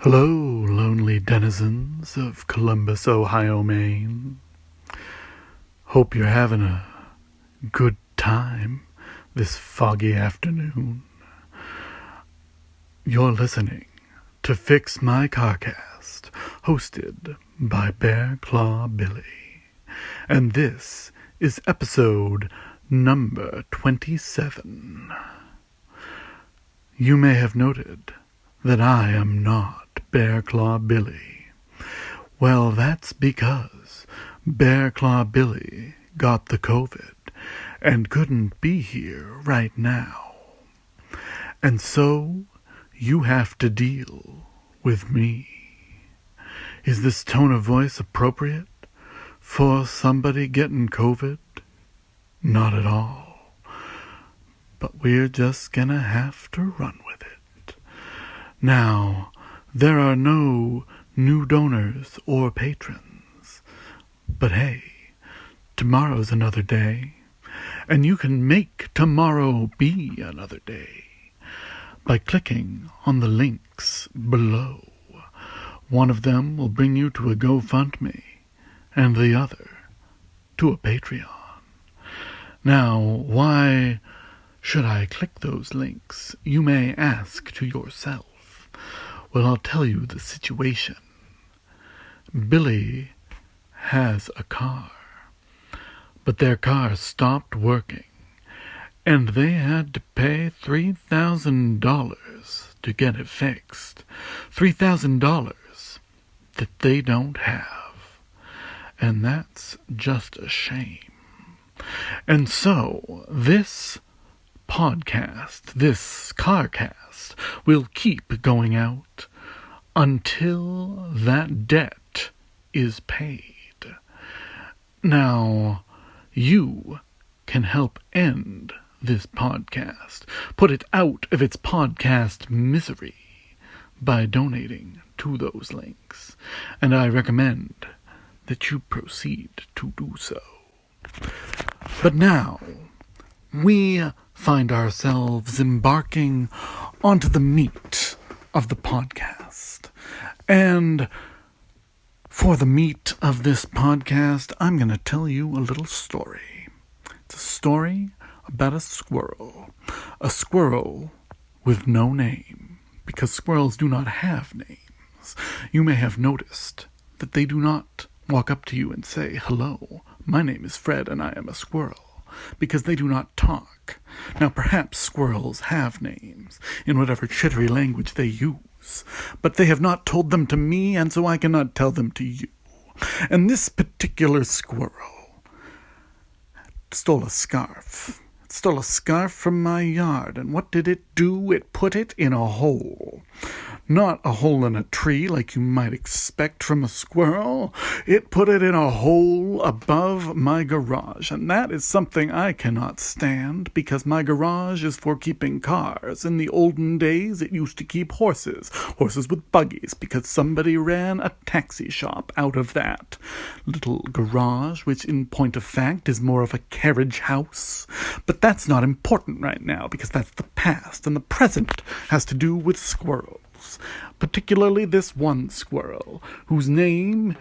Hello, lonely denizens of Columbus, Ohio, Maine. Hope you're having a good time this foggy afternoon. You're listening to Fix My Carcast, hosted by Bear Claw Billie. And this is episode number 27. You may have noted that I am not Bear Claw Billie. Well, that's because Bear Claw Billie got the COVID and couldn't be here right now. And so you have to deal with me. Is this tone of voice appropriate for somebody getting COVID? Not at all. But we're just gonna have to run with it. Now, there are no new donors or patrons. But hey, tomorrow's another day, and you can make tomorrow be another day by clicking on the links below. One of them will bring you to a GoFundMe, and the other to a Patreon. Now, why should I click those links, you may ask to yourself. Well, I'll tell you the situation. Billie has a car, but their car stopped working, and they had to pay $3,000 to get it fixed. $3,000 that they don't have. And that's just a shame. And so, this podcast, this Carcast, will keep going out until that debt is paid. Now, you can help end this podcast, put it out of its podcast misery by donating to those links, and I recommend that you proceed to do so. But now, we find ourselves embarking onto the meat of the podcast. And for the meat of this podcast, I'm going to tell you a little story. It's a story about a squirrel. A squirrel with no name, because squirrels do not have names. You may have noticed that they do not walk up to you and say, "Hello, my name is Fred and I am a squirrel," because they do not talk. Now, perhaps squirrels have names in whatever chittery language they use, but they have not told them to me, and so I cannot tell them to you. And this particular squirrel stole a scarf. It stole a scarf from my yard, and what did it do? It put it in a hole. Not a hole in a tree like you might expect from a squirrel. It put it in a hole above my garage, and that is something I cannot stand, because my garage is for keeping cars. In the olden days, it used to keep horses with buggies, because somebody ran a taxi shop out of that little garage, which in point of fact is more of a carriage house. But that's not important right now, because that's the past, and the present has to do with squirrels. Particularly this one squirrel, whose name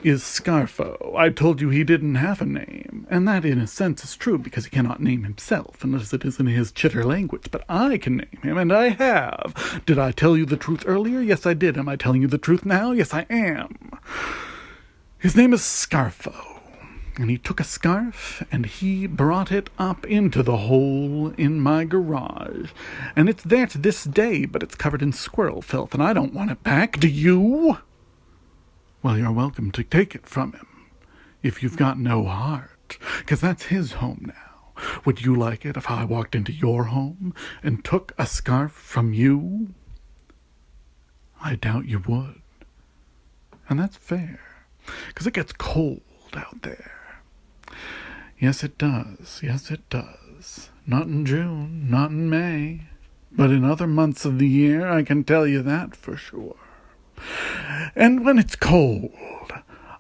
is Scarfo. I told you he didn't have a name, and that in a sense is true, because he cannot name himself, unless it is in his chitter language, but I can name him, and I have. Did I tell you the truth earlier? Yes, I did. Am I telling you the truth now? Yes, I am. His name is Scarfo. And he took a scarf, and he brought it up into the hole in my garage. And it's there to this day, but it's covered in squirrel filth, and I don't want it back. Do you? Well, you're welcome to take it from him, if you've got no heart, because that's his home now. Would you like it if I walked into your home and took a scarf from you? I doubt you would. And that's fair, because it gets cold out there. Yes, it does. Yes, it does. Not in June, not in May, but in other months of the year, I can tell you that for sure. And when it's cold,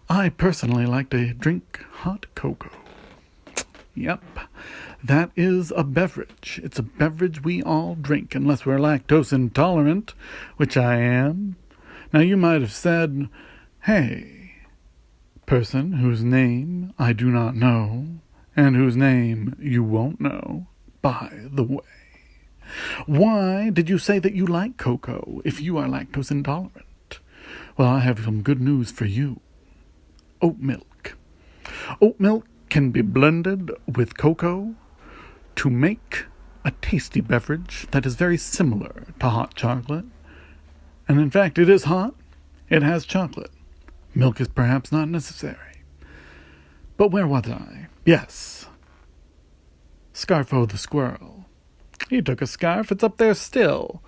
I personally like to drink hot cocoa. Yep, that is a beverage. It's a beverage we all drink, unless we're lactose intolerant, which I am. Now you might have said, hey, person whose name I do not know, and whose name you won't know, by the way, why did you say that you like cocoa if you are lactose intolerant? Well, I have some good news for you. Oat milk. Oat milk can be blended with cocoa to make a tasty beverage that is very similar to hot chocolate. And in fact, it is hot. It has chocolate. Milk is perhaps not necessary. But where was I? Yes. Scarfo the squirrel. He took a scarf. It's up there still.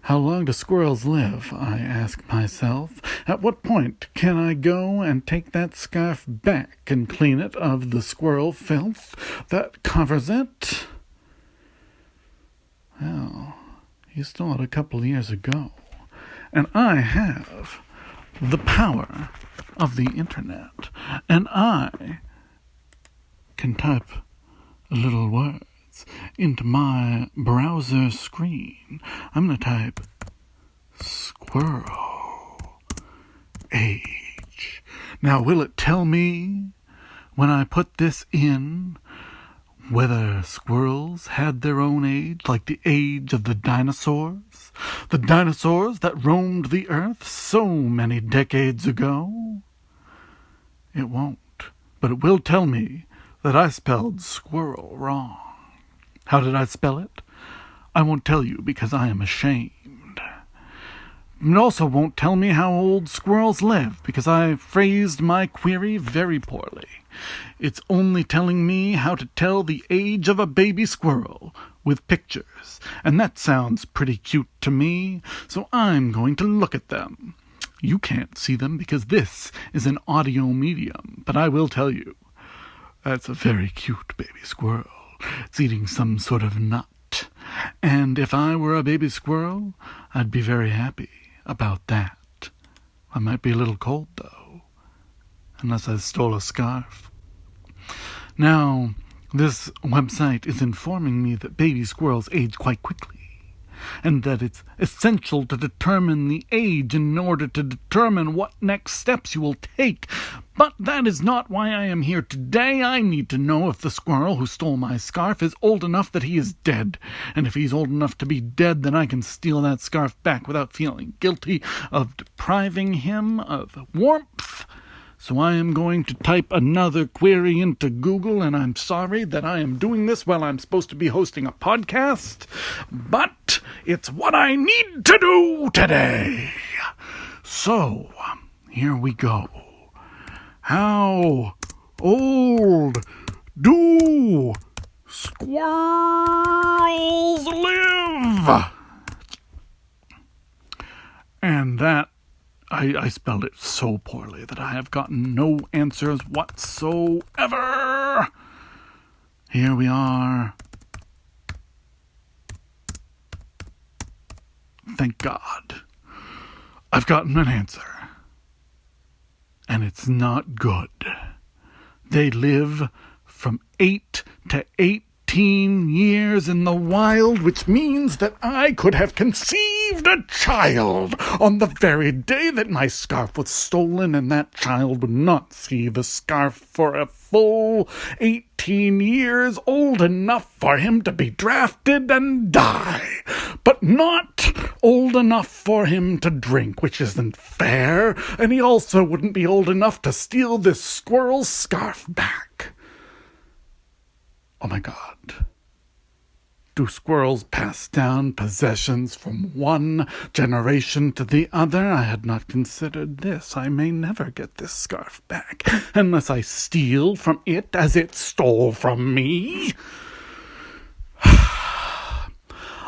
How long do squirrels live, I ask myself. At what point can I go and take that scarf back and clean it of the squirrel filth that covers it? Well, he stole it a couple of years ago. And I have the power of the internet. And I can type little words into my browser screen. I'm going to type squirrel age. Now, will it tell me when I put this in whether squirrels had their own age, like the age of the dinosaurs? The dinosaurs that roamed the earth so many decades ago? It won't, but it will tell me that I spelled squirrel wrong. How did I spell it? I won't tell you because I am ashamed. It also won't tell me how old squirrels live because I phrased my query very poorly. It's only telling me how to tell the age of a baby squirrel with pictures, and that sounds pretty cute to me, so I'm going to look at them. You can't see them because this is an audio medium, but I will tell you, that's a very cute baby squirrel. It's eating some sort of nut. And if I were a baby squirrel, I'd be very happy about that. I might be a little cold, though, unless I stole a scarf. Now, this website is informing me that baby squirrels age quite quickly, and that it's essential to determine the age in order to determine what next steps you will take. But that is not why I am here today. I need to know if the squirrel who stole my scarf is old enough that he is dead. And if he's old enough to be dead, then I can steal that scarf back without feeling guilty of depriving him of warmth. So I am going to type another query into Google, and I'm sorry that I am doing this while I'm supposed to be hosting a podcast, but it's what I need to do today. So, here we go. How old do squirrels live? And that I spelled it so poorly that I have gotten no answers whatsoever. Here we are. Thank God. I've gotten an answer. And it's not good. They live from 8 to 18 years in the wild, which means that I could have conceived a child on the very day that my scarf was stolen, and that child would not see the scarf for a full 18 years, old enough for him to be drafted and die, but not old enough for him to drink, which isn't fair, and he also wouldn't be old enough to steal this squirrel's scarf back. Oh my God. Do squirrels pass down possessions from one generation to the other? I had not considered this. I may never get this scarf back unless I steal from it as it stole from me.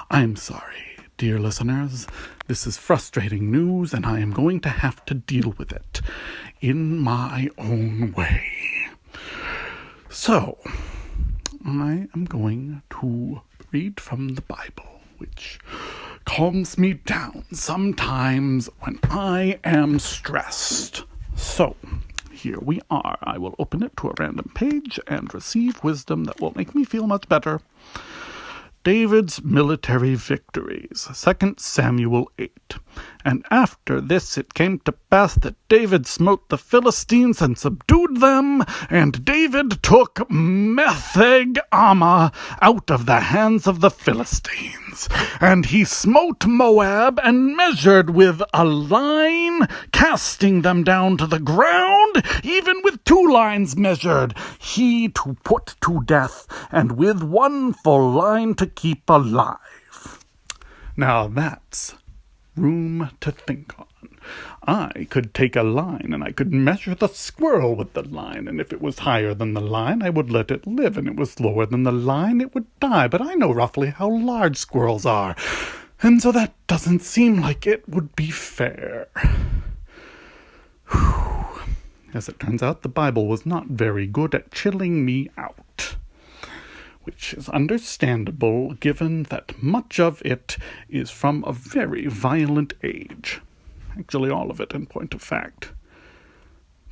I'm sorry, dear listeners. This is frustrating news, and I am going to have to deal with it in my own way. So, I am going to read from the Bible, which calms me down sometimes when I am stressed. So, here we are. I will open it to a random page and receive wisdom that will make me feel much better. David's military victories, 2 Samuel 8. And after this it came to pass that David smote the Philistines and subdued them, and David took Metheg-ammah out of the hands of the Philistines. And he smote Moab, and measured with a line, casting them down to the ground, even with 2 lines measured, he to put to death, and with 1 full line to keep alive. Now that's room to think on. I could take a line, and I could measure the squirrel with the line, and if it was higher than the line, I would let it live, and it was lower than the line, it would die. But I know roughly how large squirrels are, and so that doesn't seem like it would be fair. Whew. As it turns out, the Bible was not very good at chilling me out, which is understandable given that much of it is from a very violent age. Actually, all of it, in point of fact.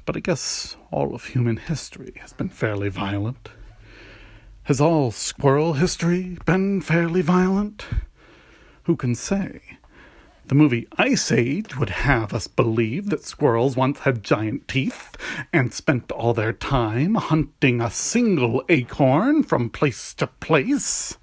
But I guess all of human history has been fairly violent. Has all squirrel history been fairly violent? Who can say? The movie Ice Age would have us believe that squirrels once had giant teeth and spent all their time hunting a single acorn from place to place.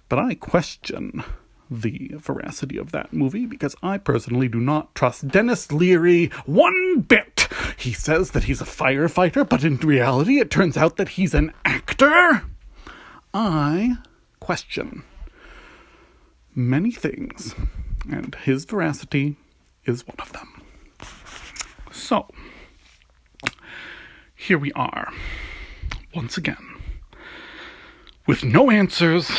But I question the veracity of that movie because I personally do not trust Denis Leary one bit. He says that he's a firefighter, but in reality it turns out that he's an actor. I question many things, and his veracity is one of them. So, here we are, once again, with no answers,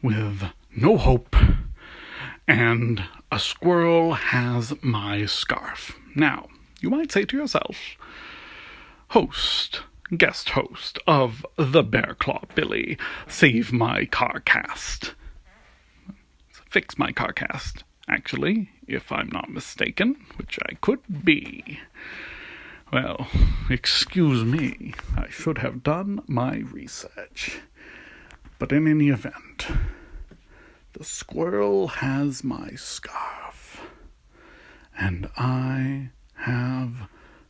with no hope, and a squirrel has my scarf. Now, you might say to yourself, guest host of the Bear Claw Billie, save my Carcast. Fix my Carcast, actually, if I'm not mistaken, which I could be. Well, excuse me, I should have done my research. But in any event, the squirrel has my scarf, and I have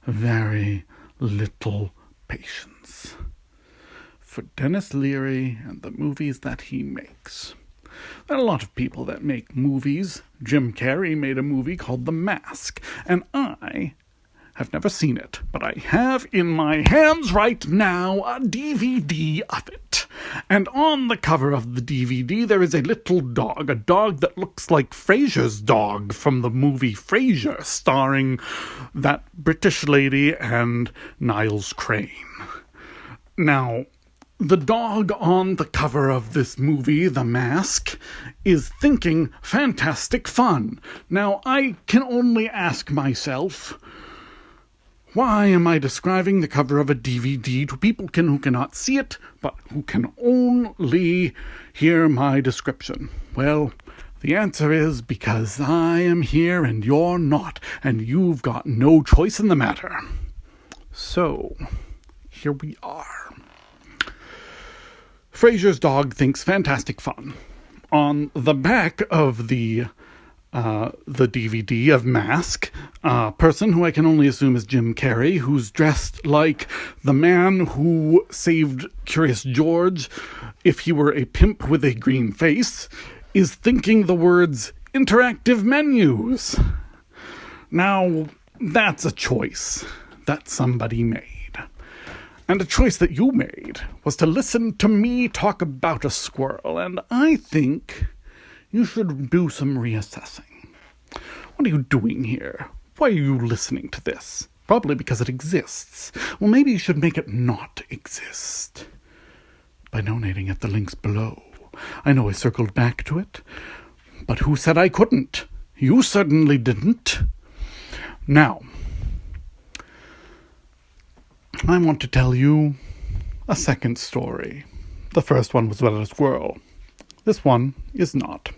very little patience for Denis Leary and the movies that he makes. There are a lot of people that make movies. Jim Carrey made a movie called The Mask, and I have never seen it, but I have in my hands right now a DVD of it. And on the cover of the DVD there is a little dog, a dog that looks like Frasier's dog from the movie Frasier, starring that British lady and Niles Crane. Now, the dog on the cover of this movie, The Mask, is thinking fantastic fun. Now, I can only ask myself, why am I describing the cover of a DVD to people who cannot see it, but who can only hear my description? Well, the answer is because I am here and you're not, and you've got no choice in the matter. So, here we are. Frasier's dog thinks fantastic fun. On the back of the DVD of Mask, a person who I can only assume is Jim Carrey, who's dressed like the man who saved Curious George if he were a pimp with a green face, is thinking the words interactive menus. Now, that's a choice that somebody made. And a choice that you made was to listen to me talk about a squirrel, and I think you should do some reassessing. What are you doing here? Why are you listening to this? Probably because it exists. Well, maybe you should make it not exist by donating at the links below. I know I circled back to it, but who said I couldn't? You certainly didn't. Now, I want to tell you a second story. The first one was about a squirrel. This one is not.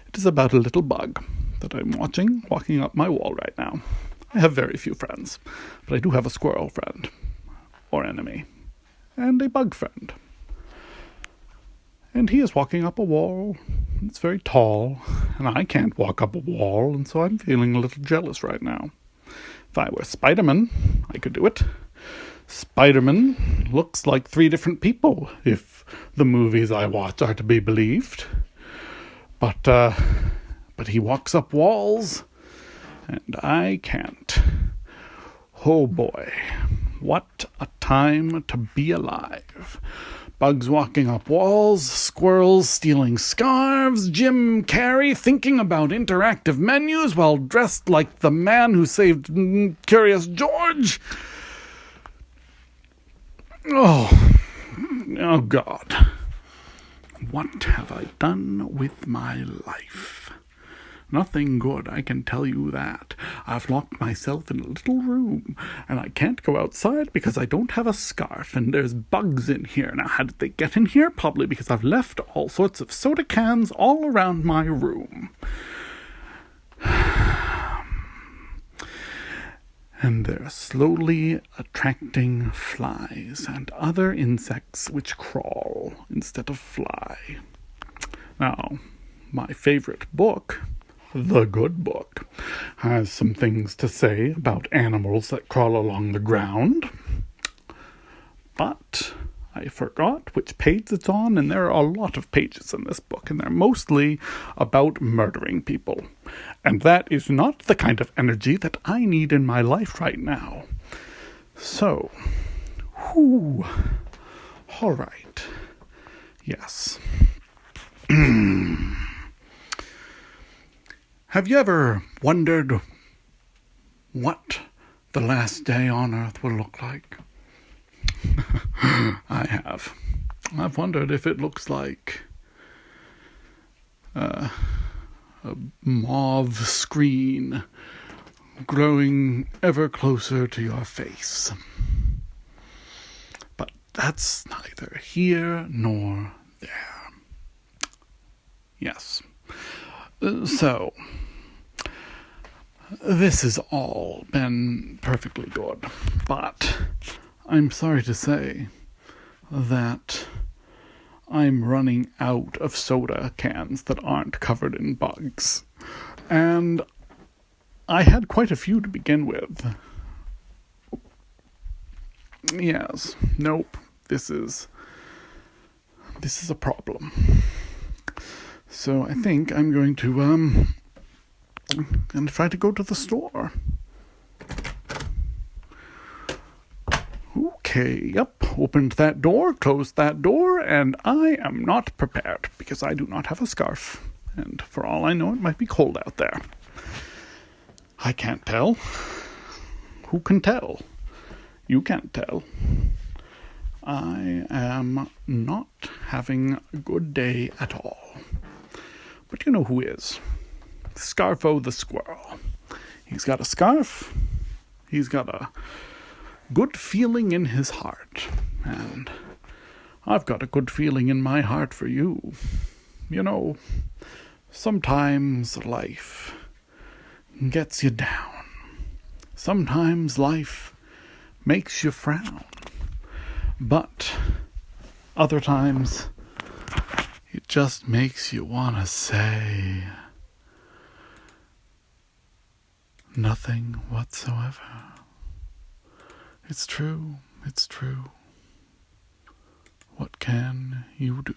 It is about a little bug that I'm walking up my wall right now. I have very few friends, but I do have a squirrel friend, or enemy, and a bug friend. And he is walking up a wall. It's very tall, and I can't walk up a wall, and so I'm feeling a little jealous right now. If I were Spider-Man, I could do it. Spider-Man looks like 3 different people, if the movies I watch are to be believed. But he walks up walls, and I can't. Oh boy, what a time to be alive. Bugs walking up walls, squirrels stealing scarves, Jim Carrey thinking about interactive menus while dressed like the man who saved Curious George. Oh God. What have I done with my life? Nothing good, I can tell you that. I've locked myself in a little room, and I can't go outside because I don't have a scarf, and there's bugs in here. Now, how did they get in here? Probably because I've left all sorts of soda cans all around my room. And they're slowly attracting flies and other insects which crawl instead of fly. Now, my favorite book, The Good Book, has some things to say about animals that crawl along the ground. But I forgot which page it's on, and there are a lot of pages in this book, and they're mostly about murdering people. And that is not the kind of energy that I need in my life right now. So, all right. Yes. Have you ever wondered what the last day on Earth will look like? I have. I've wondered if it looks like a mauve screen growing ever closer to your face. But that's neither here nor there. Yes. So, this has all been perfectly good, but I'm sorry to say that I'm running out of soda cans that aren't covered in bugs. And I had quite a few to begin with. Yes, nope, this is a problem. So I think I'm going to try to go to the store. Okay, yep, opened that door, closed that door, and I am not prepared because I do not have a scarf. And for all I know, it might be cold out there. I can't tell. Who can tell? You can't tell. I am not having a good day at all. But you know who is? Scarfo the squirrel. He's got a scarf. He's got a good feeling in his heart. And I've got a good feeling in my heart for you. You know, sometimes life gets you down. Sometimes life makes you frown. But other times it just makes you want to say nothing whatsoever. It's true, it's true. What can you do?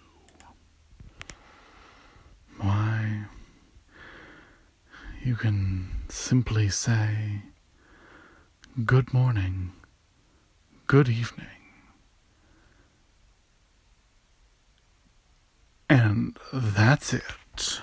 Why, you can simply say, good morning, good evening, and that's it.